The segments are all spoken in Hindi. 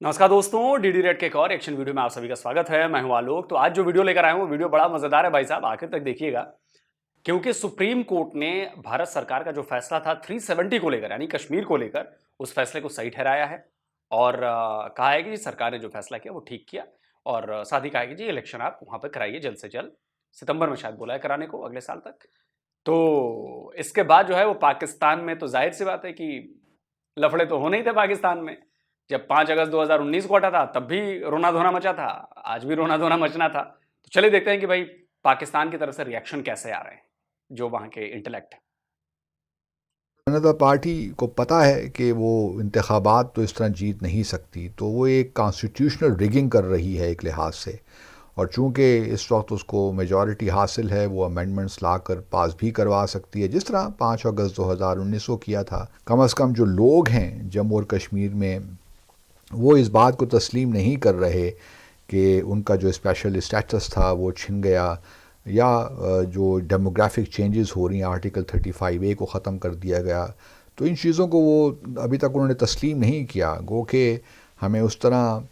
नमस्कार दोस्तों, डीडी रेड के एक और एक्शन वीडियो में आप सभी का स्वागत है। मैं हूं आलोक। तो आज जो वीडियो लेकर आया हूं, वीडियो बड़ा मजेदार है भाई साहब, आखिर तक देखिएगा। क्योंकि सुप्रीम कोर्ट ने भारत सरकार का जो फैसला था 370 को लेकर, यानी कश्मीर को लेकर, उस फैसले को सही ठहराया है। और कहा है कि जी सरकार ने जो फैसला किया वो ठीक किया। और साथ ही कहा है कि जी इलेक्शन आप वहां पर कराइए जल्द से जल्द। सितंबर में शायद बोला है कराने को, अगले साल तक। तो इसके बाद जो है वो पाकिस्तान में तो जाहिर सी बात है कि लफड़े तो होने ही थे पाकिस्तान में। जब 5 अगस्त 2019 को हटा था तब भी रोना धोना मचा था, आज भी रोना धोना मचना था। तो चलिए देखते हैं कि भाई पाकिस्तान की तरफ से रिएक्शन कैसे आ रहे हैं, जो वहां के इंटेलेक्ट हैं। जनता पार्टी को पता है कि वो इंतखाबात तो इस तरह जीत नहीं सकती, तो वो एक कॉन्स्टिट्यूशनल रिगिंग कर रही है एक लिहाज से। और चूंकि इस वक्त उसको मेजॉरिटी हासिल है, वो अमेंडमेंट्स लाकर पास भी करवा सकती है, जिस तरह 5 अगस्त 2019 को किया था। कम से कम जो लोग हैं जम्मू और कश्मीर में, वो इस बात को तस्लीम नहीं कर रहे कि उनका जो स्पेशल स्टेटस था वो छिन गया, या जो डेमोग्राफिक चेंजेस हो रही हैं, आर्टिकल 35A को ख़त्म कर दिया गया। तो इन चीज़ों को वो अभी तक उन्होंने तस्लीम नहीं किया, गो कि हमें उस तरह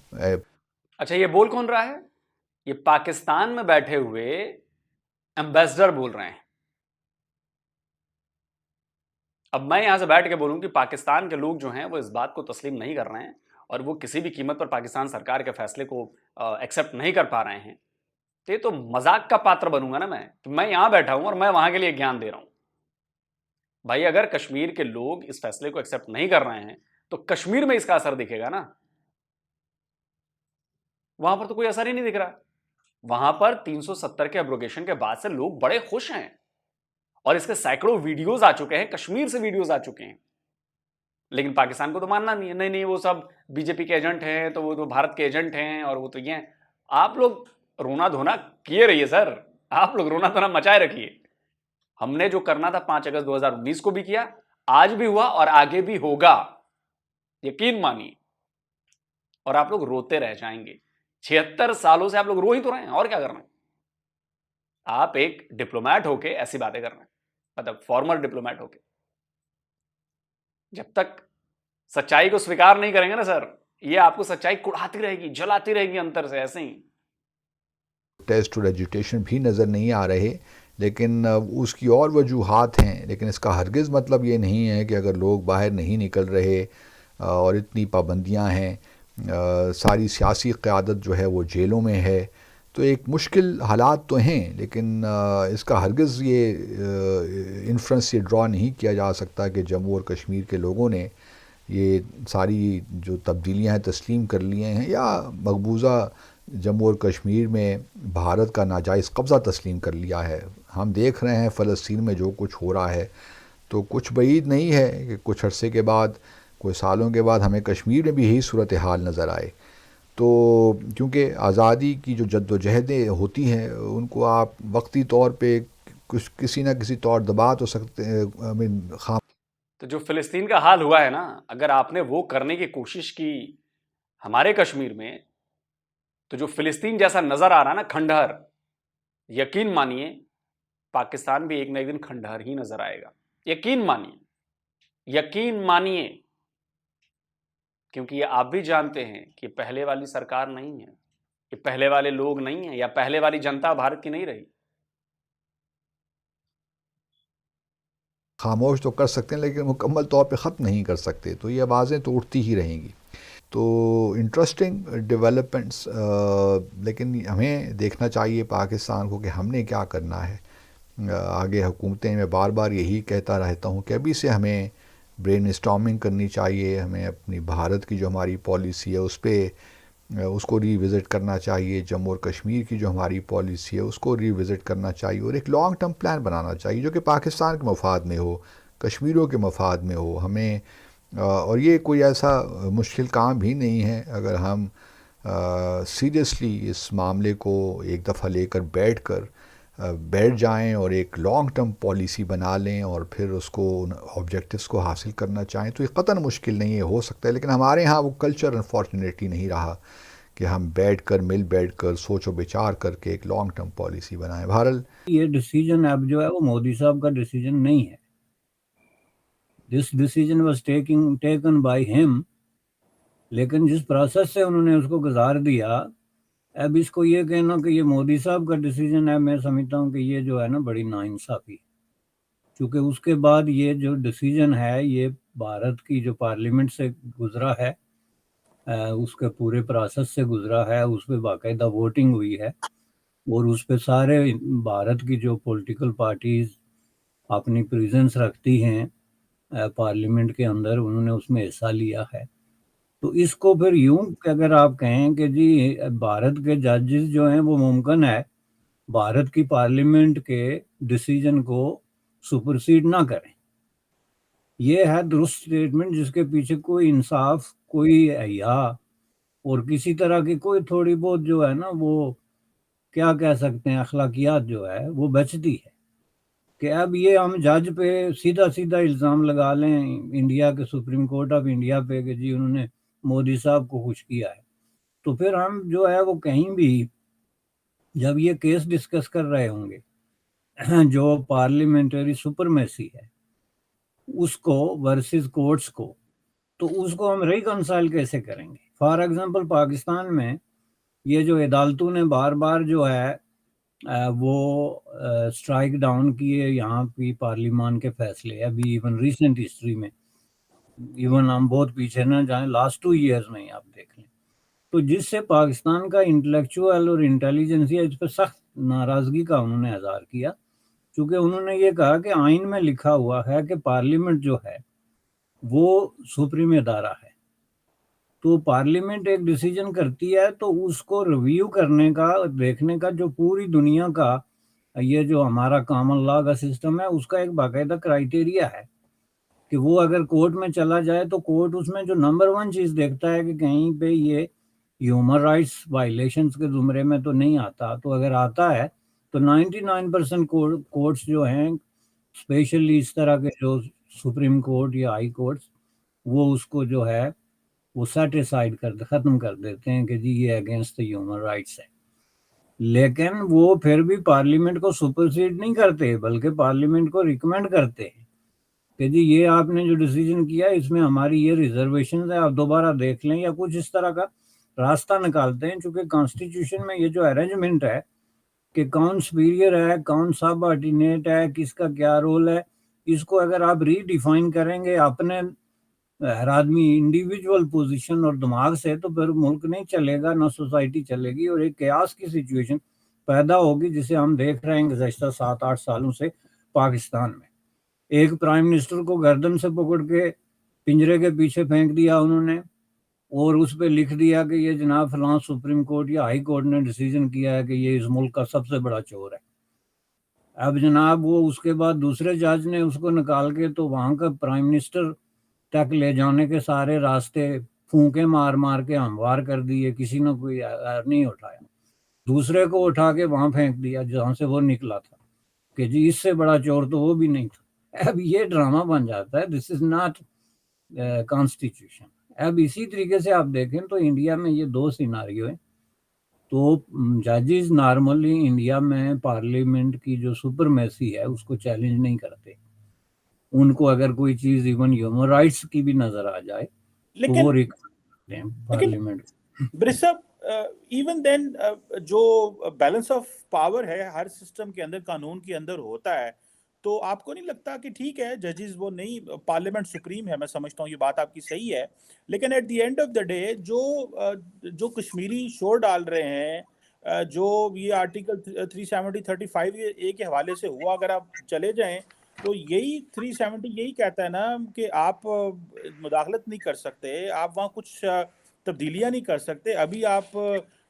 अच्छा, ये बोल कौन रहा है? ये पाकिस्तान में बैठे हुए एम्बेसडर बोल रहे हैं। अब मैं यहां से बैठ के बोलूं कि पाकिस्तान के लोग जो हैं वो इस बात को तस्लीम नहीं कर रहे हैं और वो किसी भी कीमत पर पाकिस्तान सरकार के फैसले को एक्सेप्ट नहीं कर पा रहे हैं। तो ये तो मजाक का पात्र बनूंगा ना मैं, कि मैं यहां बैठा हूं और मैं वहां के लिए ज्ञान दे रहा हूं। भाई अगर कश्मीर के लोग इस फैसले को एक्सेप्ट नहीं कर रहे हैं तो कश्मीर में इसका असर दिखेगा ना। वहां पर तो कोई असर ही नहीं दिख रहा। वहां पर 370 के एब्रोगेशन के बाद से लोग बड़े खुश हैं और इसके सैकड़ों वीडियोज आ चुके हैं, कश्मीर से वीडियोज आ चुके हैं। लेकिन पाकिस्तान को तो मानना नहीं है, नहीं नहीं वो सब बीजेपी के एजेंट हैं, तो वो तो भारत के एजेंट हैं और वो तो ये हैं। आप लोग रोना धोना किए रहिए सर, आप लोग रोना धोना मचाए रखिए। हमने जो करना था 5 अगस्त 2019 को भी किया, आज भी हुआ और आगे भी होगा, यकीन मानिए। और आप लोग रोते रह जाएंगे। 76 सालों से आप लोग रो ही तो रहे हैं, और क्या करना है। आप एक डिप्लोमेट होके ऐसी बातें कर रहे हैं, मतलब फॉर्मर डिप्लोमेट होके। जब तक सच्चाई को स्वीकार नहीं करेंगे ना सर, ये आपको सच्चाई कुढ़ाती रहेगी, जलाती रहेगी अंतर से, ऐसे ही। टेस्ट और एजुटेशन भी नज़र नहीं आ रहे। लेकिन उसकी और वजूहात हैं, लेकिन इसका हरगिज़ मतलब ये नहीं है कि अगर लोग बाहर नहीं निकल रहे और इतनी पाबंदियां हैं, सारी सियासी क़यादत जो है वो जेलों में है, तो एक मुश्किल हालात तो हैं। लेकिन इसका हरगिज़ ये इन्फ्रेंस ये ड्रॉ नहीं किया जा सकता कि जम्मू और कश्मीर के लोगों ने ये सारी जो तब्दीलियां हैं तस्लीम कर लिए हैं, या मकबूजा जम्मू और कश्मीर में भारत का नाजायज़ कब्ज़ा तस्लीम कर लिया है। हम देख रहे हैं फ़लस्तीन में जो कुछ हो रहा है, तो कुछ बईद नहीं है कि कुछ अरसे के बाद, कुछ सालों के बाद हमें कश्मीर में भी यही सूरत हाल नज़र आए। तो क्योंकि आज़ादी की जो जद्दोजहदें होती हैं, उनको आप वक्ती तौर पे कुछ किसी न किसी तौर दबा तो सकते हैं, आई मीन खाम। तो जो फिलिस्तीन का हाल हुआ है ना, अगर आपने वो करने की कोशिश की हमारे कश्मीर में, तो जो फिलिस्तीन जैसा नजर आ रहा है ना खंडहर, यकीन मानिए पाकिस्तान भी एक ना एक दिन खंडहर ही नजर आएगा। यकीन मानिए, यकीन मानिए। क्योंकि ये आप भी जानते हैं कि पहले वाली सरकार नहीं है, ये पहले वाले लोग नहीं है, या पहले वाली जनता भारत की नहीं रही। खामोश तो कर सकते हैं, लेकिन मुकम्मल तौर पे ख़त्म नहीं कर सकते, तो ये आवाज़ें तो उठती ही रहेंगी। तो इंटरेस्टिंग डेवलपमेंट्स, लेकिन हमें देखना चाहिए पाकिस्तान को कि हमने क्या करना है आगे। हुकूमतें, मैं बार बार यही कहता रहता हूँ कि अभी से हमें ब्रेन स्टॉर्मिंग करनी चाहिए। हमें अपनी भारत की जो हमारी पॉलिसी है उस पर उसको रीविज़िट करना चाहिए। जम्मू और कश्मीर की जो हमारी पॉलिसी है उसको रीविज़िट करना चाहिए, और एक लॉन्ग टर्म प्लान बनाना चाहिए जो कि पाकिस्तान के मफाद में हो, कश्मीरियों के मफाद में हो। हमें और ये कोई ऐसा मुश्किल काम भी नहीं है अगर हम सीरियसली इस मामले को एक दफ़ा लेकर बैठ जाएं और एक लॉन्ग टर्म पॉलिसी बना लें और फिर उसको उन ऑब्जेक्टिव्स को हासिल करना चाहें, तो ये क़तन मुश्किल नहीं है, हो सकता है। लेकिन हमारे यहाँ वो कल्चर अनफॉर्चुनेटली नहीं रहा कि हम बैठ कर सोचो विचार करके एक लॉन्ग टर्म पॉलिसी बनाएं। बहरहाल ये डिसीजन अब जो है वो मोदी साहब का डिसीजन नहीं है। This decision was taken by him लेकिन जिस प्रोसेस से उन्होंने उसको गुजार दिया, अब इसको ये कहना कि ये मोदी साहब का डिसीजन है, मैं समझता हूँ कि ये जो है ना बड़ी नाइंसाफी, क्योंकि उसके बाद ये जो डिसीजन है ये भारत की जो पार्लियामेंट से गुजरा है, उसके पूरे प्रोसेस से गुजरा है, उस पर बाकायदा वोटिंग हुई है और उस पर सारे भारत की जो पॉलिटिकल पार्टीज अपनी प्रेजेंस रखती हैं पार्लियामेंट के अंदर, उन्होंने उसमें हिस्सा लिया है। तो इसको फिर यूं कि अगर आप कहें कि जी भारत के जजेस जो हैं वो मुमकिन है भारत की पार्लियामेंट के डिसीजन को सुपरसीड ना करें, ये है दुरुस्त स्टेटमेंट जिसके पीछे कोई इंसाफ, कोई हया और किसी तरह की कोई थोड़ी बहुत जो है ना वो क्या कह सकते हैं अखलाकियात जो है वो बचती है। कि अब ये हम जज पे सीधा सीधा इल्ज़ाम लगा लें इंडिया के सुप्रीम कोर्ट ऑफ इंडिया पे कि जी उन्होंने मोदी साहब को खुश किया है, तो फिर हम जो है वो कहीं भी जब ये केस डिस्कस कर रहे होंगे जो पार्लियामेंट्री सुपरमेसी है उसको वर्सेस कोर्ट्स को, तो उसको हम रिकंसाइल कैसे करेंगे? फॉर एग्जांपल पाकिस्तान में ये जो अदालतों ने बार बार जो है वो स्ट्राइक डाउन किए यहाँ की पार्लियामान के फैसले, अभी इवन रिसेंट हिस्ट्री में, इवन हम बहुत पीछे ना जाएं, लास्ट 2 ईयर्स में ही आप देख लें, तो जिससे पाकिस्तान का इंटेलेक्चुअल और इंटेलिजेंसिया इस पर सख्त नाराजगी का उन्होंने इजहार किया, क्योंकि उन्होंने ये कहा कि आइन में लिखा हुआ है कि पार्लियामेंट जो है वो सुप्रीम अदारा है, तो पार्लियामेंट एक डिसीजन करती है तो उसको रिव्यू करने का, देखने का जो पूरी दुनिया का ये जो हमारा कॉमन लॉ का सिस्टम है उसका एक बाकायदा क्राइटेरिया है कि वो अगर कोर्ट में चला जाए तो कोर्ट उसमें जो नंबर 1 चीज़ देखता है कि कहीं पे ये ह्यूमन राइट्स वायलेशंस के ज़ुमरे में तो नहीं आता, तो अगर आता है तो 99% कोर्ट्स जो हैं, स्पेशली इस तरह के जो सुप्रीम कोर्ट या हाई कोर्ट्स, वो उसको जो है वो सेटिसाइड कर ख़त्म कर देते हैं कि जी ये अगेंस्ट द ह्यूमन राइट्स है। लेकिन वो फिर भी पार्लियामेंट को सुपरसीड नहीं करते, बल्कि पार्लियामेंट को रिकमेंड करते हैं कि जी ये आपने जो डिसीजन किया इसमें हमारी ये रिजर्वेशन है, आप दोबारा देख लें, या कुछ इस तरह का रास्ता निकालते हैं। चूंकि कॉन्स्टिट्यूशन में ये जो अरेंजमेंट है कि कौन सुपीरियर है, कौन सबऑर्डिनेट है, किसका क्या रोल है, इसको अगर आप रीडिफाइन करेंगे अपने हर आदमी इंडिविजुअल पोजीशन और दिमाग से, तो फिर मुल्क नहीं चलेगा, ना सोसाइटी चलेगी, और एक कयास की सिचुएशन पैदा होगी जिसे हम देख रहे हैं गुज़श्ता 7-8 सालों से पाकिस्तान में। एक प्राइम मिनिस्टर को गर्दन से पकड़ के पिंजरे के पीछे फेंक दिया उन्होंने और उस पे लिख दिया कि ये जनाब फलां सुप्रीम कोर्ट या हाई कोर्ट ने डिसीजन किया है कि ये इस मुल्क का सबसे बड़ा चोर है। अब जनाब वो उसके बाद दूसरे जज ने उसको निकाल के तो वहाँ का प्राइम मिनिस्टर तक ले जाने के सारे रास्ते फूंके मार मार के हमवार कर दिए, किसी ने कोई नहीं उठाया, दूसरे को उठा के वहां फेंक दिया जहां से वो निकला था कि जी इससे बड़ा चोर तो वो भी नहीं था। अब ये ड्रामा बन जाता है, दिस इज नॉट कॉन्स्टिट्यूशन। अब इसी तरीके से आप देखें तो इंडिया में ये 2 सिनारियो है। तो जजेस नॉर्मली इंडिया में पार्लियामेंट की जो सुपरमेसी है उसको चैलेंज नहीं करते, उनको अगर कोई चीज इवन ह्यूमन राइट्स की भी नजर आ जाए तो वो लेकिन रिकमेंड हैं पार्लियामेंट। ब्रिसअप इवन देन जो बैलेंस ऑफ पावर है हर सिस्टम के अंदर, कानून के अंदर होता है, तो आपको नहीं लगता कि ठीक है जजेस वो नहीं, पार्लियामेंट सुप्रीम है, मैं समझता हूँ ये बात आपकी सही है, लेकिन at the end of the day जो कश्मीरी शोर डाल रहे हैं, जो ये आर्टिकल 370 35 ए के हवाले से हुआ, अगर आप चले जाएं तो यही 370 यही कहता है ना कि आप मुदाखलत नहीं कर सकते, आप वहाँ कुछ तब्दीलियां नहीं कर सकते। अभी आप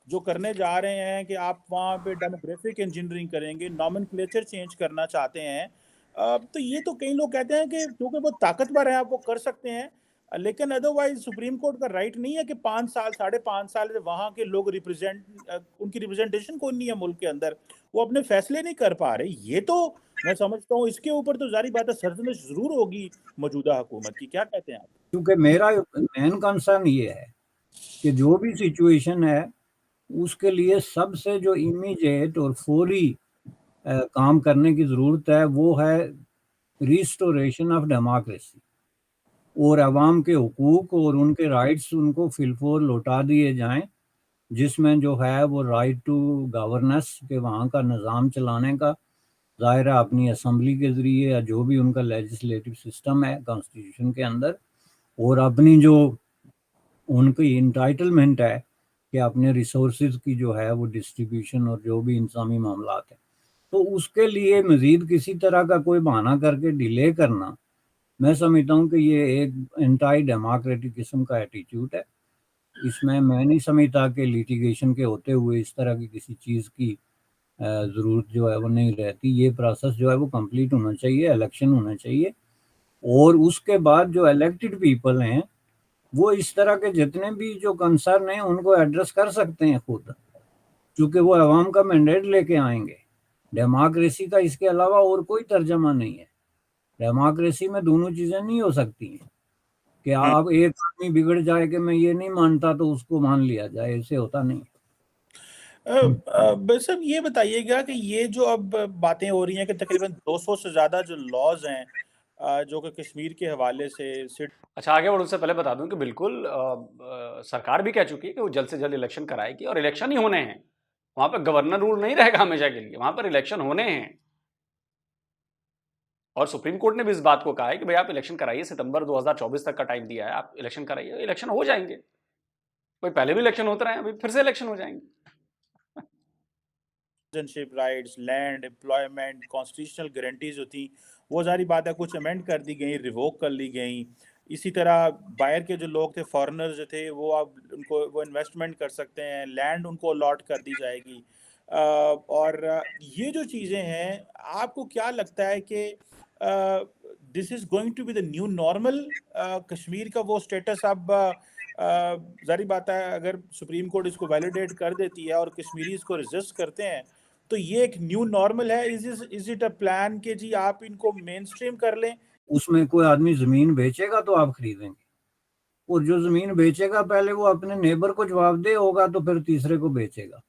जो करने जा रहे हैं कि आप वहाँ पे डेमोग्राफिक इंजीनियरिंग करेंगे, नॉमेनक्लेचर चेंज करना चाहते हैं, तो ये तो कई लोग कहते हैं कि क्योंकि वो ताकतवर है आप वो कर सकते हैं, लेकिन अदरवाइज सुप्रीम कोर्ट का राइट नहीं है कि 5 साल 5.5 साल से वहाँ के लोग उनकी रिप्रेजेंटेशन कोई नहीं है मुल्क के अंदर, वो अपने फैसले नहीं कर पा रहे। ये तो मैं समझता हूँ इसके ऊपर तो जारी बात है सरजमिश जरूर होगी मौजूदा हुकूमत की। क्या कहते हैं आप? क्योंकि मेरा मेन कंसर्न ये है कि जो भी सिचुएशन है उसके लिए सबसे जो इमीडिएट और फौरी काम करने की ज़रूरत है वो है रिस्टोरेशन ऑफ डेमोक्रेसी। और अवाम के हुकूक और उनके राइट्स उनको फिलफोर लौटा दिए जाएं, जिसमें जो है वो राइट टू गवर्नेंस के वहाँ का निज़ाम चलाने का, ज़ाहिर है अपनी असम्बली के ज़रिए या जो भी उनका लेजिस्लेटिव सिस्टम है कॉन्स्टिट्यूशन के अंदर, और अपनी जो उनकी इंटाइटलमेंट है कि अपने रिसोर्सेज की जो है वो डिस्ट्रीब्यूशन और जो भी इंसानी मामलात है, तो उसके लिए मज़ीद किसी तरह का कोई बहाना करके डिले करना, मैं समझता हूँ कि ये एक एंटी डेमोक्रेटिक किस्म का एटीट्यूड है। इसमें मैं नहीं समझता कि लिटिगेशन के होते हुए इस तरह की किसी चीज़ की ज़रूरत जो है वो नहीं रहती। ये प्रोसेस जो है वो कंप्लीट होना चाहिए, इलेक्शन होना चाहिए, और उसके बाद जो इलेक्टेड पीपल हैं वो इस तरह के जितने भी जो कंसर्न हैं उनको एड्रेस कर सकते हैं खुद, क्योंकि वो अवाम का मैंडेट लेके आएंगे। डेमोक्रेसी का इसके अलावा और कोई तर्जमा नहीं है। डेमोक्रेसी में दोनों चीज़ें नहीं हो सकती हैं कि आप एक आदमी बिगड़ जाए कि मैं ये नहीं मानता तो उसको मान लिया जाए, ऐसे होता नहीं। बस अब ये बताइएगा कि ये जो अब बातें हो रही हैं कि तकरीबन 200 से ज़्यादा जो लॉज हैं जो कि कश्मीर के हवाले से सिट अच्छा, आगे बढ़ने से पहले बता दूं कि बिल्कुल सरकार भी कह चुकी है कि वो जल्द से जल्द इलेक्शन कराएगी और इलेक्शन ही होने हैं। वहां पर गवर्नर रूल नहीं रहेगा हमेशा के लिए, वहां पर इलेक्शन होने हैं। और सुप्रीम कोर्ट ने भी इस बात को कहा है कि भाई आप इलेक्शन कराइए, सितंबर 2024 तक का टाइम दिया है, आप इलेक्शन कराइए, इलेक्शन हो जाएंगे। कोई पहले भी इलेक्शन होते रहे, अभी फिर से इलेक्शन हो जाएंगे। Citizenship rights, land, employment, constitutional guarantees जो थी वो जारी बात है कुछ अमेंड कर दी गई, रिवोक कर ली गई। इसी तरह बाहर के जो लोग थे, फॉरेनर्स जो थे, वो अब उनको वो इन्वेस्टमेंट कर सकते हैं, लैंड उनको अलॉट कर दी जाएगी। और ये जो चीज़ें हैं, आपको क्या लगता है कि this is going to be the new normal? Kashmir का वो स्टेटस अब जारी बात है अगर सुप्रीम कोर्ट इसको वैलिडेट कर देती है और कश्मीरी इसको रेजिस्ट करते हैं तो ये एक न्यू नॉर्मल है? इज इट अ प्लान कि जी आप इनको मेन स्ट्रीम कर लें? उसमें कोई आदमी ज़मीन बेचेगा तो आप खरीदेंगे, और जो ज़मीन बेचेगा पहले वो अपने नेबर को जवाबदेह होगा तो फिर तीसरे को बेचेगा।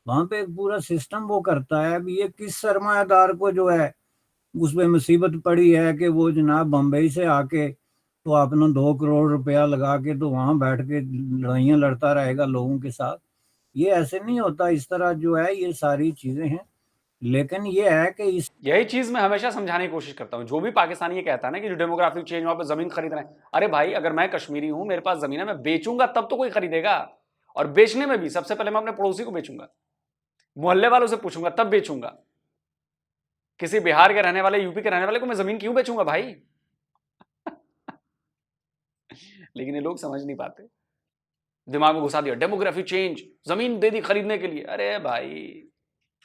वहाँ पे एक पूरा सिस्टम वो करता है। अब ये किस सरमायादार को जो है उसमें मुसीबत पड़ी है कि वो जनाब बम्बई से आके तो अपना 2 करोड़ रुपया लगा के तो वहाँ बैठ के लड़ाइयाँ लड़ता रहेगा लोगों के साथ। ये ऐसे नहीं होता। इस तरह जो है ये सारी चीज़ें हैं, लेकिन ये है कि इस यही चीज मैं हमेशा समझाने की कोशिश करता हूं। जो भी पाकिस्तानी ये कहता है ना कि जो डेमोग्राफिक चेंज, वहां पर जमीन खरीद रहे हैं, अरे भाई अगर मैं कश्मीरी हूं, मेरे पास जमीन है, मैं बेचूंगा तब तो कोई खरीदेगा। और बेचने में भी सबसे पहले मैं अपने पड़ोसी को बेचूंगा, मोहल्ले वालों से पूछूंगा तब बेचूंगा। किसी बिहार के रहने वाले, यूपी के रहने वाले को मैं जमीन क्यों बेचूंगा भाई? लेकिन ये लोग समझ नहीं पाते, दिमाग में घुसा दिया डेमोग्राफी चेंज, जमीन दे दी खरीदने के लिए। अरे भाई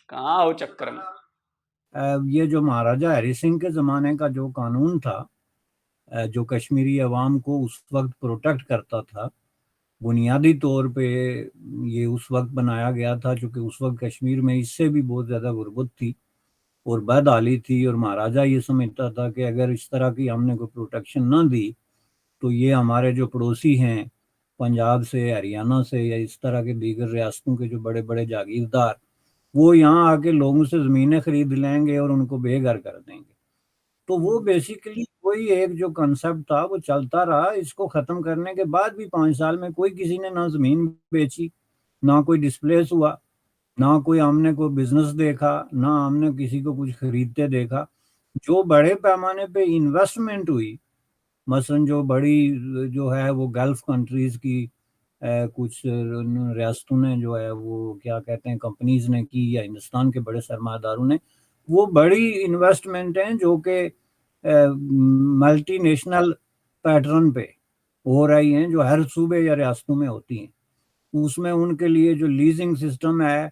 कहां हो चक्कर में। ये जो महाराजा हरि सिंह के ज़माने का जो कानून था, जो कश्मीरी अवाम को उस वक्त प्रोटेक्ट करता था, बुनियादी तौर पे ये उस वक्त बनाया गया था क्योंकि उस वक्त कश्मीर में इससे भी बहुत ज़्यादा गुर्बत थी और बदहाली थी, और महाराजा ये समझता था कि अगर इस तरह की हमने कोई प्रोटेक्शन ना दी तो ये हमारे जो पड़ोसी हैं पंजाब से, हरियाणा से या इस तरह के दीगर रियासतों के जो बड़े बड़े जागीरदार, वो यहाँ आके लोगों से ज़मीनें खरीद लेंगे और उनको बेघर कर देंगे। तो वो बेसिकली वही एक जो कंसेप्ट था वो चलता रहा। इसको ख़त्म करने के बाद भी 5 साल में कोई किसी ने ना ज़मीन बेची, ना कोई डिस्प्लेस हुआ, ना कोई हमने कोई बिज़नेस देखा, ना हमने किसी को कुछ खरीदते देखा। जो बड़े पैमाने पे इन्वेस्टमेंट हुई, मसलन जो बड़ी जो है वो गल्फ़ कंट्रीज़ की कुछ रियासतों ने जो है वो क्या कहते हैं कंपनीज़ ने की, या हिंदुस्तान के बड़े सरमायादारों ने, वो बड़ी इन्वेस्टमेंट हैं जो कि मल्टीनेशनल पैटर्न पे हो रही हैं, जो हर सूबे या रियासतों में होती हैं। उसमें उनके लिए जो लीजिंग सिस्टम है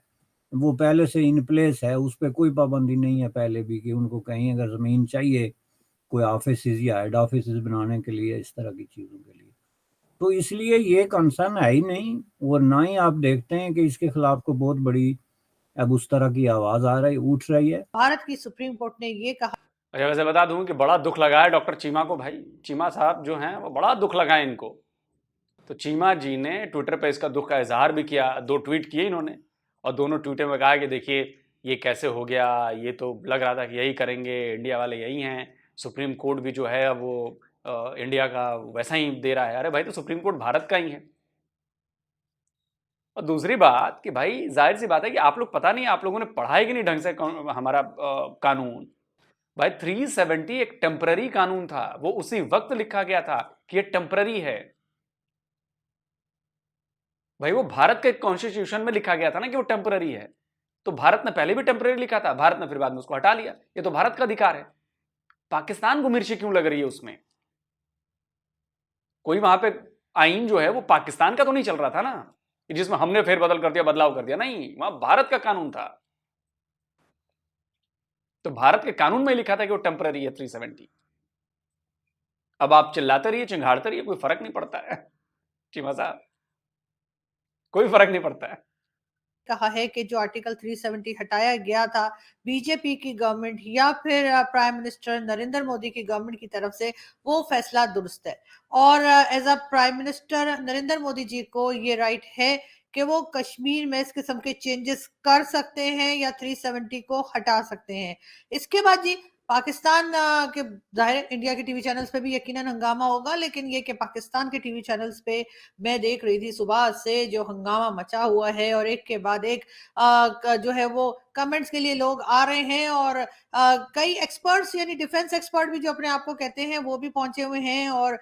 वो पहले से इन प्लेस है, उस पे कोई पाबंदी नहीं है पहले भी कि उनको कहीं अगर ज़मीन चाहिए कोई ऑफिसेज़ या हेड ऑफिसेज़ बनाने के लिए, इस तरह की चीज़ों के लिए। तो इसलिए ये कंसर्न है ही नहीं, और ना ही आप देखते हैं कि इसके खिलाफ को बहुत बड़ी अब उस तरह की आवाज़ आ रही उठ रही है। भारत की सुप्रीम कोर्ट ने ये कहा। अच्छा, वैसे बता दूं कि बड़ा दुख लगा है डॉक्टर चीमा को। भाई चीमा साहब जो हैं वो बड़ा दुख लगा है इनको। तो चीमा जी ने ट्विटर पे इसका दुख का इजहार भी किया, 2 ट्वीट किए इन्होंने, और दोनों ट्वीटर में कहा कि देखिए ये कैसे हो गया, ये तो लग रहा था कि यही करेंगे, इंडिया वाले यही हैं। सुप्रीम कोर्ट भी जो है वो इंडिया का वैसा ही दे रहा है। अरे भाई, तो सुप्रीम कोर्ट भारत का ही है। और दूसरी बात कि भाई जाहिर सी बात है कि आप लोग, पता नहीं आप लोगों ने पढ़ा है कि नहीं ढंग से हमारा कानून। भाई 370 एक टेम्पररी कानून था, वो उसी वक्त लिखा गया था कि ये टेम्पररी है। भाई वो भारत के कॉन्स्टिट्यूशन में लिखा गया था ना कि वो टेम्पररी है। तो भारत ने पहले भी टेम्पररी लिखा था, भारत ने फिर बाद में उसको हटा लिया। ये तो भारत का अधिकार है। पाकिस्तान को मिर्ची क्यों लग रही है उसमें? कोई वहां पे आईन जो है वो पाकिस्तान का तो नहीं चल रहा था ना, जिसमें हमने फेरबदल कर दिया, बदलाव कर दिया। नहीं, वहां भारत का कानून था। तो भारत के कानून में लिखा था कि वो टेम्पररी है 370। अब आप चिल्लाते रहिए, चिंघाड़ते रहिए, कोई फर्क नहीं पड़ता है। चीमा साहब, कोई फर्क नहीं पड़ता है। कहा है कि जो आर्टिकल 370 हटाया गया था बीजेपी की गवर्नमेंट या फिर प्राइम मिनिस्टर नरेंद्र मोदी की गवर्नमेंट की तरफ से, वो फैसला दुरुस्त है। और as a prime minister Narendra Modi ji को ये राइट है कि वो कश्मीर में इस किस्म के चेंजेस कर सकते हैं या 370 को हटा सकते हैं। इसके बाद जी पाकिस्तान के, जाहिर इंडिया के टीवी चैनल्स पे भी यकीनन हंगामा होगा, लेकिन ये कि पाकिस्तान के टीवी चैनल्स पे मैं देख रही थी सुबह से जो हंगामा मचा हुआ है, और एक के बाद एक जो है वो कमेंट्स के लिए लोग आ रहे हैं। और कई एक्सपर्ट्स यानी डिफेंस एक्सपर्ट भी जो अपने आप को कहते हैं वो भी पहुंचे हुए हैं, और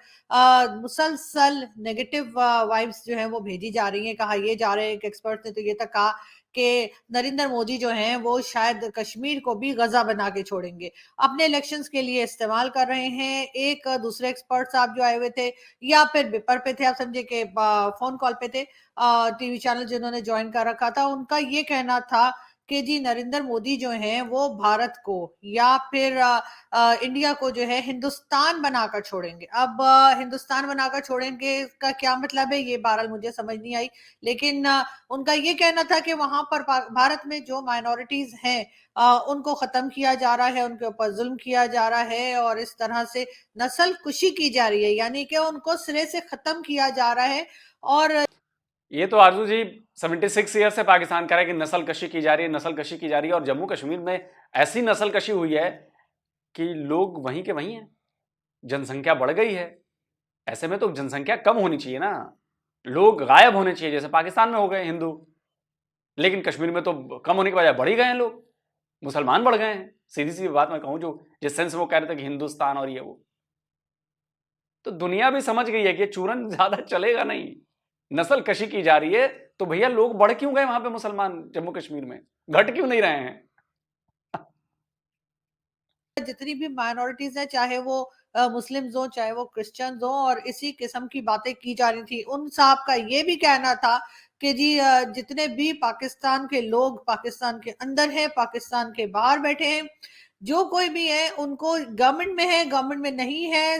मुसलसल नेगेटिव वाइब्स जो है वो भेजी जा रही हैं। कहा ये जा रहे हैं, एक एक्सपर्ट ने तो ये तक कहा कि नरेंद्र मोदी जो हैं वो शायद कश्मीर को भी गजा बना के छोड़ेंगे, अपने इलेक्शंस के लिए इस्तेमाल कर रहे हैं। एक दूसरे एक्सपर्ट साहब जो आए हुए थे या फिर पेपर पे थे, आप समझे कि फोन कॉल पे थे, टीवी चैनल जिन्होंने ज्वाइन कर रखा था, उनका ये कहना था कि जी नरेंद्र मोदी जो हैं वो भारत को या फिर इंडिया को जो है हिंदुस्तान बनाकर छोड़ेंगे। अब हिंदुस्तान बनाकर छोड़ेंगे का क्या मतलब है, ये बहरहाल मुझे समझ नहीं आई। लेकिन उनका ये कहना था कि वहां पर भारत में जो माइनॉरिटीज हैं उनको खत्म किया जा रहा है, उनके ऊपर जुल्म किया जा रहा है, और इस तरह से नस्ल कुशी की जा रही है, यानी कि उनको सिरे से खत्म किया जा रहा है। और ये तो आरजू जी 76 ईयर से पाकिस्तान कह रहा है कि नस्ल कशी की जा रही है, नस्ल कशी की जा रही है। और जम्मू कश्मीर में ऐसी नस्ल कशी हुई है कि लोग वहीं के वहीं हैं, जनसंख्या बढ़ गई है। ऐसे में तो जनसंख्या कम होनी चाहिए ना, लोग गायब होने चाहिए, जैसे पाकिस्तान में हो गए हिंदू। लेकिन कश्मीर में तो कम होने के बजाय बढ़ ही गए हैं लोग, मुसलमान बढ़ गए हैं। सीधी सी बात मैं कहूं, जो जिस सेंस में वो कह रहे थे कि हिंदुस्तान और ये वो, तो दुनिया भी समझ गई है कि चूरन ज्यादा चलेगा नहीं, नस्ल कशी की जा रही है। तो भैया लोग बढ़ क्यों गए वहां पे मुसलमान, जम्मू कश्मीर में घट क्यों नहीं रहे हैं? जितनी भी माइनॉरिटीज है, चाहे वो मुस्लिम्स हो चाहे वो क्रिश्चियंस हो, और इसी किस्म की बातें की जा रही थी। उन साहब का ये भी कहना था कि जी जितने भी पाकिस्तान के लोग पाकिस्तान के अंदर हैं, पाकिस्तान के बाहर बैठे हैं, जो कोई भी है, उनको गवर्नमेंट में है, गवर्नमेंट में नहीं है,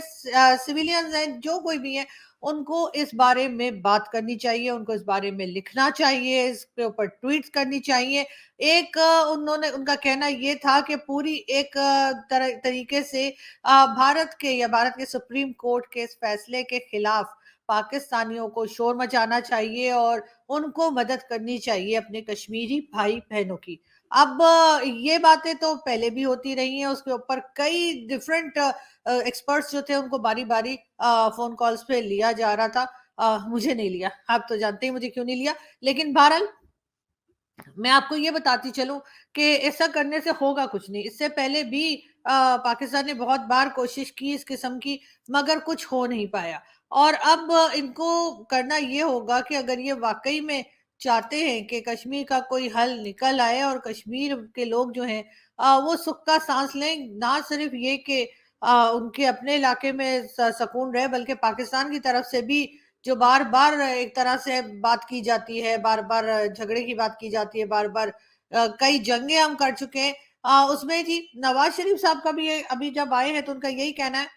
सिविलियंस हैं, जो कोई भी है, उनको इस बारे में बात करनी चाहिए, उनको इस बारे में लिखना चाहिए, इसके ऊपर ट्वीट करनी चाहिए। एक उन्होंने, उनका कहना ये था कि पूरी एक तरीके से भारत के या भारत के सुप्रीम कोर्ट के इस फैसले के खिलाफ पाकिस्तानियों को शोर मचाना चाहिए और उनको मदद करनी चाहिए अपने कश्मीरी भाई बहनों की। अब ये बातें तो पहले भी होती रही हैं, उसके ऊपर कई डिफरेंट एक्सपर्ट्स जो थे उनको बारी बारी फोन कॉल्स पे लिया जा रहा था। मुझे नहीं लिया, आप तो जानते ही मुझे क्यों नहीं लिया। लेकिन बहरहाल मैं आपको ये बताती चलूं कि ऐसा करने से होगा कुछ नहीं। इससे पहले भी पाकिस्तान ने बहुत बार कोशिश की इस किस्म की, मगर कुछ हो नहीं पाया। और अब इनको करना ये होगा कि अगर ये वाकई में चाहते हैं कि कश्मीर का कोई हल निकल आए और कश्मीर के लोग जो हैं वो सुख का सांस लें, ना सिर्फ ये कि उनके अपने इलाके में सुकून रहे, बल्कि पाकिस्तान की तरफ से भी जो बार बार एक तरह से बात की जाती है, बार बार झगड़े की बात की जाती है, बार बार कई जंगें हम कर चुके हैं। उसमें जी नवाज शरीफ साहब का भी अभी जब आए हैं तो उनका यही कहना है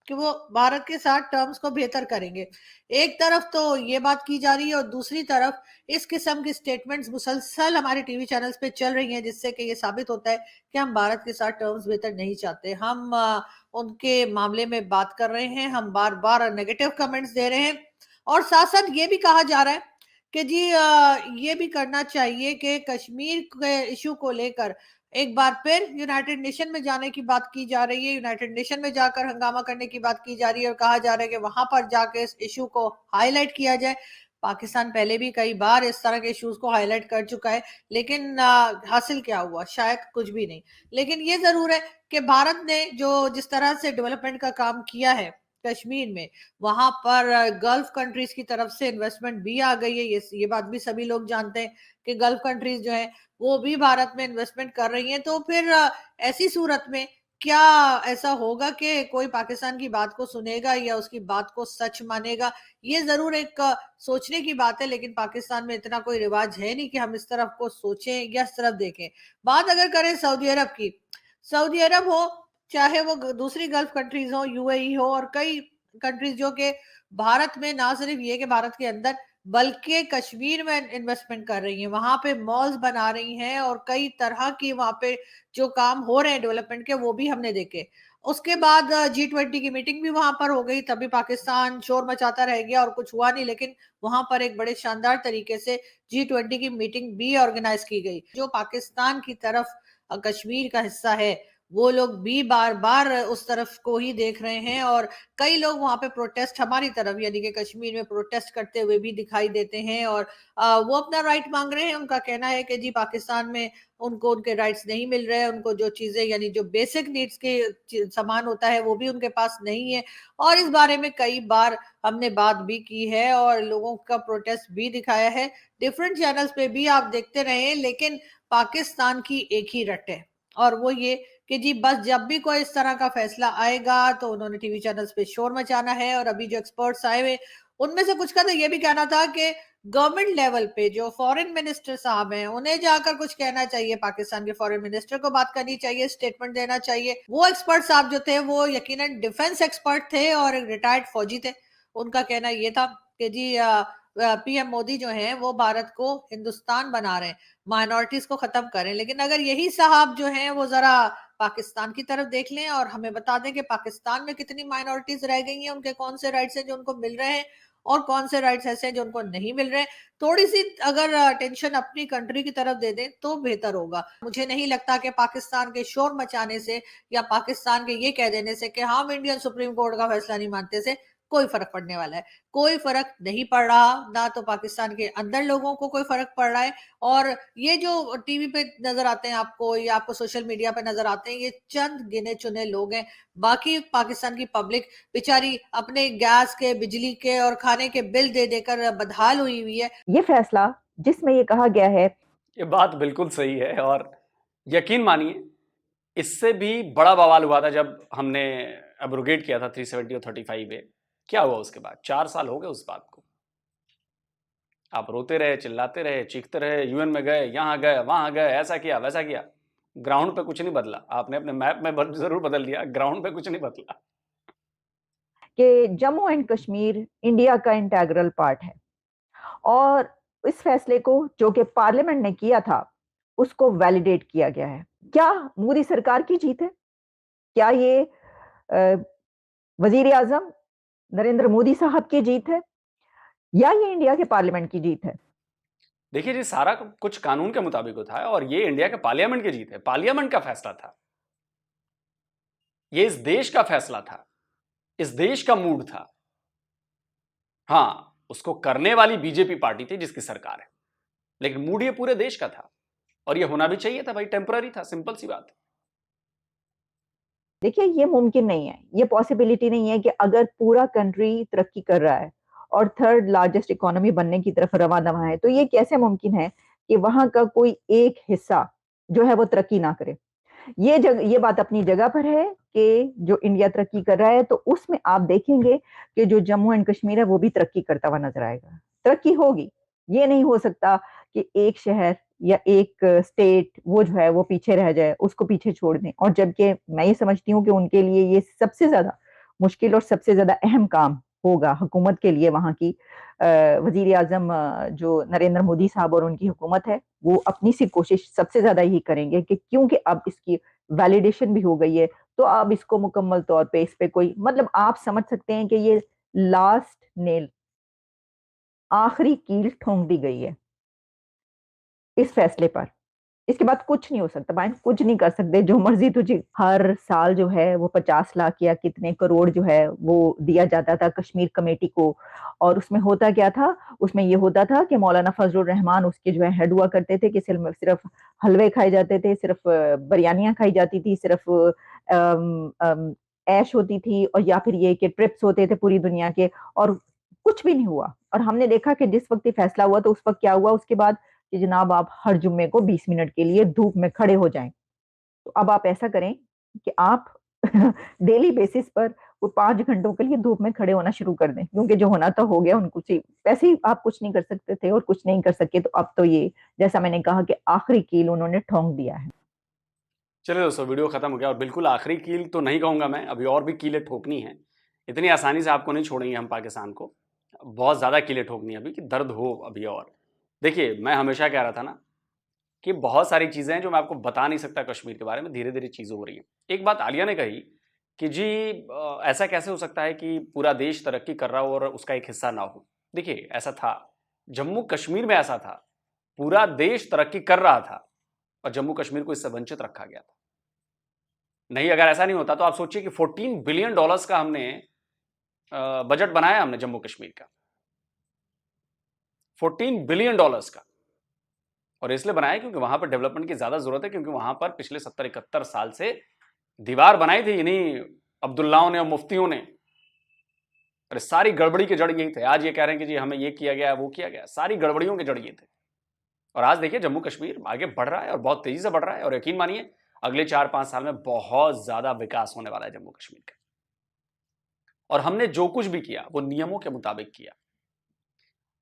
कि वो भारत के साथ टर्म्स को बेहतर करेंगे। एक तरफ तो ये बात की जा रही है और दूसरी तरफ इस किस्म की स्टेटमेंट्स मुसलसल हमारे टीवी चैनल्स पे चल रही हैं, जिससे कि ये साबित होता है कि हम भारत के साथ टर्म्स बेहतर नहीं चाहते। हम उनके मामले में बात कर रहे हैं, हम बार बार नेगेटिव कमेंट्स दे रहे हैं, और साथ साथ ये भी कहा जा रहा है कि जी ये भी करना चाहिए कि कश्मीर के इशू को लेकर एक बार फिर यूनाइटेड नेशन में जाने की बात की जा रही है, यूनाइटेड नेशन में जाकर हंगामा करने की बात की जा रही है और कहा जा रहा है कि वहां पर जाके इस इशू को हाईलाइट किया जाए। पाकिस्तान पहले भी कई बार इस तरह के इश्यूज को हाईलाइट कर चुका है, लेकिन हासिल क्या हुआ? शायद कुछ भी नहीं। लेकिन ये जरूर है कि भारत ने जो जिस तरह से डेवलपमेंट का काम किया है कश्मीर में, वहां पर गल्फ कंट्रीज की तरफ से इन्वेस्टमेंट भी आ गई है। ये बात भी सभी लोग जानते हैं कि गल्फ कंट्रीज जो है वो भी भारत में इन्वेस्टमेंट कर रही हैं। तो फिर ऐसी सूरत में क्या ऐसा होगा कि कोई पाकिस्तान की बात को सुनेगा या उसकी बात को सच मानेगा? ये जरूर एक सोचने की बात है, लेकिन पाकिस्तान में इतना कोई रिवाज है नहीं कि हम इस तरफ को सोचें या इस तरफ देखें। बात अगर करें सऊदी अरब की, सऊदी अरब हो चाहे वो दूसरी गल्फ कंट्रीज हो, यूएई हो और कई कंट्रीज जो कि भारत में ना सिर्फ ये कि भारत के अंदर बल्कि कश्मीर में इन्वेस्टमेंट कर रही हैं, वहां पे मॉल्स बना रही हैं और कई तरह की वहां पे जो काम हो रहे हैं डेवलपमेंट के वो भी हमने देखे। उसके बाद G20 की मीटिंग भी वहां पर हो गई, तभी पाकिस्तान शोर मचाता रह गया और कुछ हुआ नहीं, लेकिन वहां पर एक बड़े शानदार तरीके से G20 की मीटिंग भी ऑर्गेनाइज की गई। जो पाकिस्तान की तरफ कश्मीर का हिस्सा है वो लोग भी बार बार उस तरफ को ही देख रहे हैं और कई लोग वहां पे प्रोटेस्ट हमारी तरफ यानी कि कश्मीर में प्रोटेस्ट करते हुए भी दिखाई देते हैं और वो अपना राइट मांग रहे हैं। उनका कहना है कि जी पाकिस्तान में उनको उनके राइट्स नहीं मिल रहे हैं, उनको जो चीजें यानी जो बेसिक नीड्स के सामान होता है वो भी उनके पास नहीं है। और इस बारे में कई बार हमने बात भी की है और लोगों का प्रोटेस्ट भी दिखाया है, डिफरेंट चैनल्स पे भी आप देखते रहे। लेकिन पाकिस्तान की एक ही रट है और वो ये कि जी बस जब भी कोई इस तरह का फैसला आएगा तो उन्होंने टीवी चैनल्स पे शोर मचाना है। और अभी जो एक्सपर्ट्स आए हुए उनमें से कुछ का तो ये भी कहना था कि गवर्नमेंट लेवल पे जो फॉरेन मिनिस्टर साहब हैं उन्हें जाकर कुछ कहना चाहिए, पाकिस्तान के फॉरेन मिनिस्टर को बात करनी चाहिए, स्टेटमेंट देना चाहिए। वो एक्सपर्ट साहब जो थे वो यकीनन डिफेंस एक्सपर्ट थे और एक रिटायर्ड फौजी थे। उनका कहना ये था कि जी पीएम मोदी जो है वो भारत को हिंदुस्तान बना रहे हैं, माइनॉरिटीज को खत्म करें। लेकिन अगर यही साहब जो हैं वो जरा पाकिस्तान की तरफ देख लें और हमें बता दें कि पाकिस्तान में कितनी माइनॉरिटीज रह गई हैं, उनके कौन से राइट्स हैं जो उनको मिल रहे हैं और कौन से राइट्स ऐसे हैं जो उनको नहीं मिल रहे हैं, थोड़ी सी अगर टेंशन अपनी कंट्री की तरफ दे दें तो बेहतर होगा। मुझे नहीं लगता कि पाकिस्तान के शोर मचाने से या पाकिस्तान के ये कह देने से कि हम इंडियन सुप्रीम कोर्ट का फैसला नहीं मानते से कोई फर्क पड़ने वाला है। कोई फर्क नहीं पड़ रहा, ना तो पाकिस्तान के अंदर लोगों को कोई फर्क पड़ रहा है। और ये जो टीवी पे नजर आते हैं आपको या आपको सोशल मीडिया पे नजर आते हैं, ये चंद गिने चुने लोग हैं। बाकी पाकिस्तान की पब्लिक बेचारी अपने गैस के, बिजली के और खाने के बिल दे देकर बदहाल हुई हुई है। ये फैसला जिसमें ये कहा गया है, ये बात बिल्कुल सही है और यकीन मानिए इससे भी बड़ा बवाल हुआ था जब हमने एब्रोगेट किया था 370 और 35A। क्या हुआ उसके बाद? 4 साल हो गए उस बात को। आप रोते रहे, चिल्लाते रहे, चीखते रहे, यूएन में गए, यहाँ गए, वहां गए, ऐसा किया, वैसा किया, ग्राउंड पे कुछ नहीं बदला। आपने अपने मैप में जरूर बदल दिया, ग्राउंड पे कुछ नहीं बदला। कि जम्मू एंड कश्मीर इंडिया का इंटेग्रल पार्ट है और इस फैसले को जो कि पार्लियामेंट ने किया था उसको वैलिडेट किया गया है। क्या मोदी सरकार की जीत है? क्या ये वजीर आजम नरेंद्र मोदी साहब की जीत है या ये इंडिया के पार्लियामेंट की जीत है? देखिए जी, सारा कुछ कानून के मुताबिक होता है और ये इंडिया के पार्लियामेंट की जीत है। पार्लियामेंट का फैसला था, ये इस देश का फैसला था, इस देश का मूड था। हाँ, उसको करने वाली बीजेपी पार्टी थी जिसकी सरकार है, लेकिन मूड ये पूरे देश का था और ये होना भी चाहिए था भाई, टेम्पररी था, सिंपल सी बात है। देखिए, ये मुमकिन नहीं है, ये पॉसिबिलिटी नहीं है कि अगर पूरा कंट्री तरक्की कर रहा है और थर्ड लार्जेस्ट इकोनॉमी बनने की तरफ रवा दवा है, तो ये कैसे मुमकिन है कि वहां का कोई एक हिस्सा जो है वो तरक्की ना करे? ये बात अपनी जगह पर है कि जो इंडिया तरक्की कर रहा है तो उसमें आप देखेंगे कि जो जम्मू एंड कश्मीर है वो भी तरक्की करता हुआ नजर आएगा, तरक्की होगी। ये नहीं हो सकता कि एक शहर या एक स्टेट वो जो है वो पीछे रह जाए, उसको पीछे छोड़ दें। और जबकि मैं ये समझती हूँ कि उनके लिए ये सबसे ज्यादा मुश्किल और सबसे ज्यादा अहम काम होगा हुकूमत के लिए। वहां की वजीर आजम जो नरेंद्र मोदी साहब और उनकी हुकूमत है वो अपनी सी कोशिश सबसे ज्यादा यही करेंगे कि क्योंकि अब इसकी वैलिडेशन भी हो गई है तो अब इसको मुकम्मल तौर पे इस पे कोई मतलब आप समझ सकते हैं कि ये लास्ट नेल, आखिरी कील ठोंक दी गई है इस फैसले पर। इसके बाद कुछ नहीं हो सकता भाई, कुछ नहीं कर सकते, जो मर्जी तुझे। हर साल जो है वो 50 लाख या कितने करोड़ जो है वो दिया जाता था कश्मीर कमेटी को। और उसमें होता क्या था, उसमें ये होता था कि मौलाना फजलुर रहमान उसके जो है हेड हुआ करते थे, कि सिर्फ हलवे खाए जाते थे, सिर्फ बिरयानियां खाई जाती थी, सिर्फ ऐश होती थी, और या फिर ये कि ट्रिप्स होते थे पूरी दुनिया के, और कुछ भी नहीं हुआ। और हमने देखा कि जिस वक्त ये फैसला हुआ तो उस वक्त क्या हुआ उसके बाद, कि जनाब आप हर जुम्मे को 20 मिनट के लिए धूप में खड़े हो जाएं। तो अब आप ऐसा करें कि आप डेली बेसिस पर वो 5 घंटों के लिए धूप में खड़े होना शुरू कर दें, क्योंकि जो होना तो हो गया। उनको चाहिए वैसे ही, आप कुछ नहीं कर सकते थे और कुछ नहीं कर सके, तो अब तो ये जैसा मैंने कहा कि आखिरी कील उन्होंने ठोंक दिया है। चलिए दोस्तों, वीडियो खत्म हो गया और बिल्कुल आखिरी कील तो नहीं कहूंगा मैं, अभी और भी कीलें ठोकनी है। इतनी आसानी से आपको नहीं छोड़ेंगे हम पाकिस्तान को, बहुत ज्यादा कीलें ठोकनी है अभी कि दर्द हो अभी। और देखिए, मैं हमेशा कह रहा था ना कि बहुत सारी चीजें हैं जो मैं आपको बता नहीं सकता कश्मीर के बारे में, धीरे धीरे चीजें हो रही हैं। एक बात आलिया ने कही कि जी ऐसा कैसे हो सकता है कि पूरा देश तरक्की कर रहा हो और उसका एक हिस्सा ना हो। देखिए, ऐसा था, जम्मू कश्मीर में ऐसा था, पूरा देश तरक्की कर रहा था और जम्मू कश्मीर को इससे वंचित रखा गया था। नहीं, अगर ऐसा नहीं होता तो आप सोचिए कि $14 बिलियन का हमने बजट बनाया, हमने जम्मू कश्मीर का $14 बिलियन का। और इसलिए बनाया क्योंकि वहां पर डेवलपमेंट की ज्यादा जरूरत है, क्योंकि वहां पर पिछले 70-71 साल से दीवार बनाई थी इन्हीं अब्दुल्लाओं ने और मुफ्तियों ने। अरे सारी गड़बड़ी के जड़ यही थे। आज ये कह रहे हैं कि जी हमें ये किया गया, वो किया गया, सारी गड़बड़ियों के जड़ ये थे। और आज देखिए, जम्मू कश्मीर आगे बढ़ रहा है और बहुत तेजी से बढ़ रहा है। और यकीन मानिए, अगले 4-5 साल में बहुत ज्यादा विकास होने वाला है जम्मू कश्मीर का। और हमने जो कुछ भी किया वो नियमों के मुताबिक किया।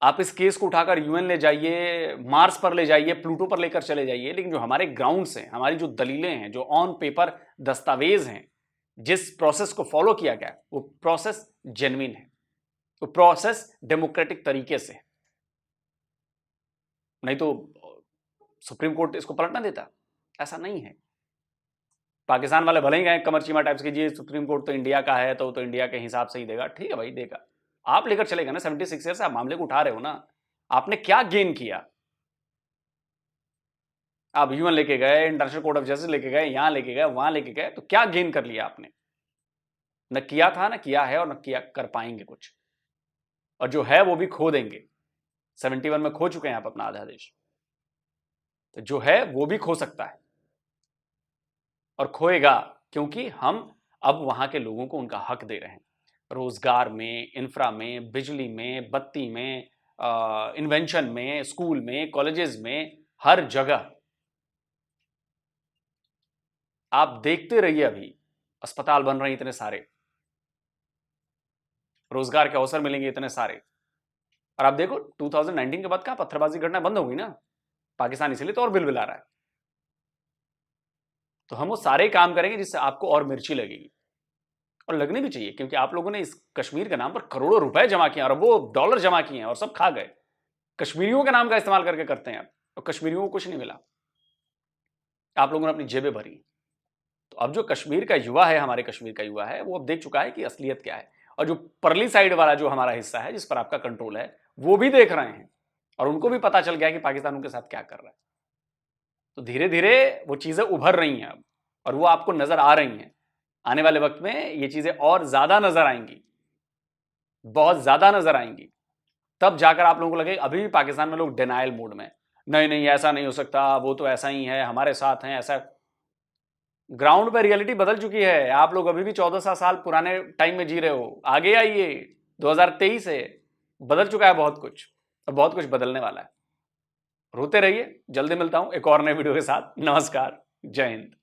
आप इस केस को उठाकर यूएन ले जाइए, मार्स पर ले जाइए, प्लूटो पर लेकर चले जाइए, लेकिन जो हमारे ग्राउंड्स हैं, हमारी जो दलीलें हैं, जो ऑन पेपर दस्तावेज हैं, जिस प्रोसेस को फॉलो किया गया, वो प्रोसेस जेन्युइन है, वो प्रोसेस डेमोक्रेटिक तरीके से है। नहीं तो सुप्रीम कोर्ट इसको पलटना देता, ऐसा नहीं है। पाकिस्तान वाले भले ही गए कमर चीमा टाइप्स के, जी सुप्रीम कोर्ट तो इंडिया का है तो इंडिया के हिसाब से ही देगा। ठीक है भाई, देगा। आप लेकर चलेगा ना, 76 ईयर से आप मामले को उठा रहे हो ना। आपने क्या गेन किया? आप यूएन लेके गए, इंटरनेशनल कोर्ट ऑफ जस्टिस लेके गए, यहां लेके गए, वहां लेके गए, तो क्या गेन कर लिया आपने? न किया था, न किया है, और न किया कर पाएंगे कुछ। और जो है वो भी खो देंगे। 71 में खो चुके हैं आप अपना आधा देश, तो जो है वो भी खो सकता है और खोएगा, क्योंकि हम अब वहां के लोगों को उनका हक दे रहे हैं। रोजगार में, इंफ्रा में, बिजली में, बत्ती में, इन्वेंशन में, स्कूल में, कॉलेजेस में, हर जगह। आप देखते रहिए, अभी अस्पताल बन रहे हैं इतने सारे, रोजगार के अवसर मिलेंगे इतने सारे। और आप देखो 2019 के बाद कहां पत्थरबाजी घटना बंद हो गई ना। पाकिस्तान इसलिए तो और बिलबिला रहा है। तो हम वो सारे काम करेंगे जिससे आपको और मिर्ची लगेगी, और लगनी भी चाहिए, क्योंकि आप लोगों ने इस कश्मीर के नाम पर करोड़ों रुपए जमा किए, अरबों डॉलर जमा किए हैं और सब खा गए। कश्मीरियों के नाम का इस्तेमाल करके करते हैं आप, और कश्मीरियों को कुछ नहीं मिला। आप लोगों ने अपनी जेबें भरी। तो अब जो कश्मीर का युवा है, हमारे कश्मीर का युवा है, वो अब देख चुका है कि असलियत क्या है। और जो परली साइड वाला जो हमारा हिस्सा है, जिस पर आपका कंट्रोल है, वो भी देख रहे हैं, और उनको भी पता चल गया कि पाकिस्तान उनके साथ क्या कर रहा है। तो धीरे धीरे वो चीजें उभर रही हैं अब, और वो आपको नजर आ रही हैं। आने वाले वक्त में ये चीजें और ज्यादा नजर आएंगी, बहुत ज्यादा नजर आएंगी। तब जाकर आप लोगों को लगेगा, अभी भी पाकिस्तान में लोग डिनायल मोड में, नहीं नहीं ऐसा नहीं हो सकता, वो तो ऐसा ही है, हमारे साथ हैं, ऐसा। ग्राउंड पे रियलिटी बदल चुकी है। आप लोग अभी भी 14 साल पुराने टाइम में जी रहे हो। आगे आइए, 2023 है, बदल चुका है बहुत कुछ, और बहुत कुछ बदलने वाला है। रोते रहिए। जल्दी मिलता हूं एक और नए वीडियो के साथ। नमस्कार, जय हिंद।